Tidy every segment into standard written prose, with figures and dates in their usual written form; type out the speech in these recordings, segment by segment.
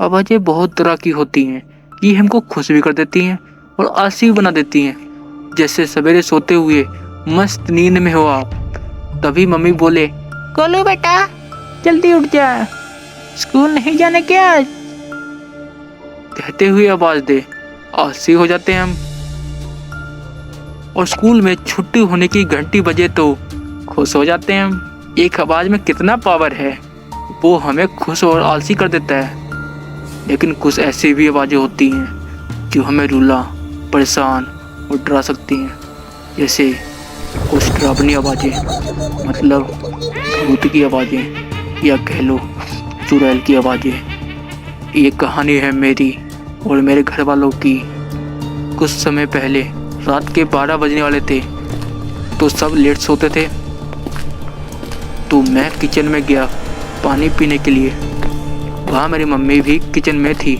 आवाज़ें बहुत तरह की होती हैं। ये हमको खुश भी कर देती हैं और आलसी भी बना देती हैं। जैसे सवेरे सोते हुए मस्त नींद में हो आप, तभी मम्मी बोले, गोलू बेटा जल्दी उठ जा, स्कूल नहीं जाने क्या आज? कहते हुए आवाज़ दे, आलसी हो जाते हैं हम। और स्कूल में छुट्टी होने की घंटी बजे तो खुश हो जाते हैं हम। एक आवाज़ में कितना पावर है, वो हमें खुश और आलसी कर देता है। लेकिन कुछ ऐसी भी आवाज़ें होती हैं जो हमें रुला, परेशान और डरा सकती हैं। जैसे कुछ डरावनी आवाज़ें, मतलब भूत की आवाज़ें, या कह लो चुड़ैल की आवाज़ें। ये कहानी है मेरी और मेरे घर वालों की। कुछ समय पहले रात के 12 बजने वाले थे, तो सब लेट सोते थे। तो मैं किचन में गया पानी पीने के लिए। वहाँ मेरी मम्मी भी किचन में थी,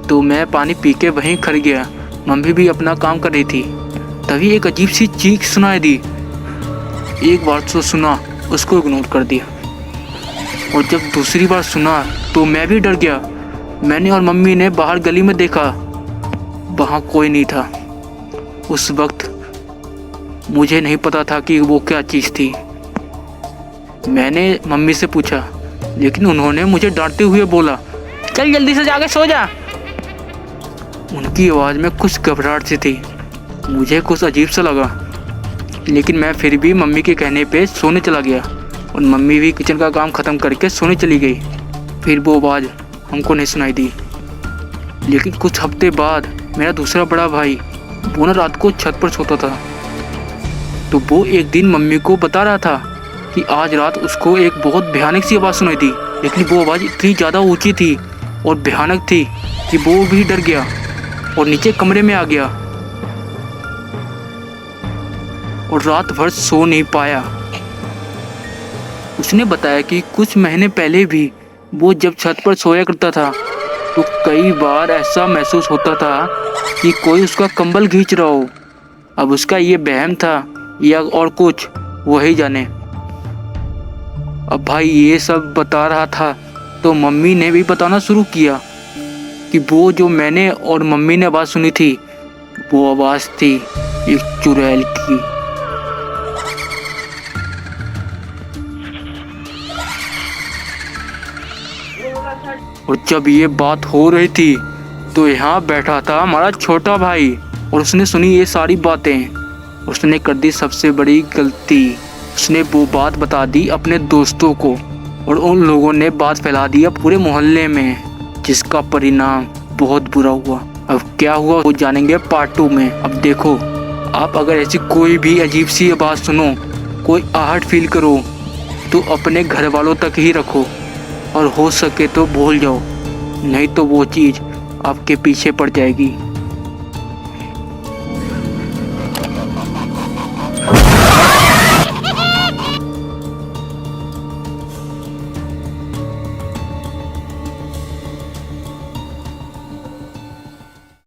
तो मैं पानी पी के वहीं खड़ गया। मम्मी भी अपना काम कर रही थी। तभी एक अजीब सी चीख सुनाई दी। एक बार तो सुना, उसको इग्नोर कर दिया, और जब दूसरी बार सुना तो मैं भी डर गया। मैंने और मम्मी ने बाहर गली में देखा, वहाँ कोई नहीं था। उस वक्त मुझे नहीं पता था कि वो क्या चीज़ थी। मैंने मम्मी से पूछा, लेकिन उन्होंने मुझे डांटते हुए बोला, चल जल्दी से जाके सो जा। उनकी आवाज़ में कुछ घबराहट सी थी। मुझे कुछ अजीब सा लगा, लेकिन मैं फिर भी मम्मी के कहने पे सोने चला गया, और मम्मी भी किचन का काम ख़त्म करके सोने चली गई। फिर वो आवाज़ हमको नहीं सुनाई दी। लेकिन कुछ हफ्ते बाद मेरा दूसरा बड़ा भाई, वो ना रात को छत पर सोता था। तो वो एक दिन मम्मी को बता रहा था कि आज रात उसको एक बहुत भयानक सी आवाज़ सुनाई दी। लेकिन वो आवाज़ इतनी ज़्यादा ऊंची थी और भयानक थी कि वो भी डर गया और नीचे कमरे में आ गया, और रात भर सो नहीं पाया। उसने बताया कि कुछ महीने पहले भी वो जब छत पर सोया करता था, तो कई बार ऐसा महसूस होता था कि कोई उसका कंबल खींच रहा हो। अब उसका ये वहम था या और कुछ, वही जाने। अब भाई ये सब बता रहा था, तो मम्मी ने भी बताना शुरू किया कि वो जो मैंने और मम्मी ने आवाज़ सुनी थी, वो आवाज़ थी एक चुड़ैल की। और जब ये बात हो रही थी, तो यहाँ बैठा था हमारा छोटा भाई, और उसने सुनी ये सारी बातें। उसने कर दी सबसे बड़ी गलती। उसने वो बात बता दी अपने दोस्तों को, और उन लोगों ने बात फैला दिया पूरे मोहल्ले में, जिसका परिणाम बहुत बुरा हुआ। अब क्या हुआ वो जानेंगे पार्ट 2 में। अब देखो, आप अगर ऐसी कोई भी अजीब सी आवाज़ सुनो, कोई आहट फील करो, तो अपने घर वालों तक ही रखो, और हो सके तो भूल जाओ, नहीं तो वो चीज़ आपके पीछे पड़ जाएगी।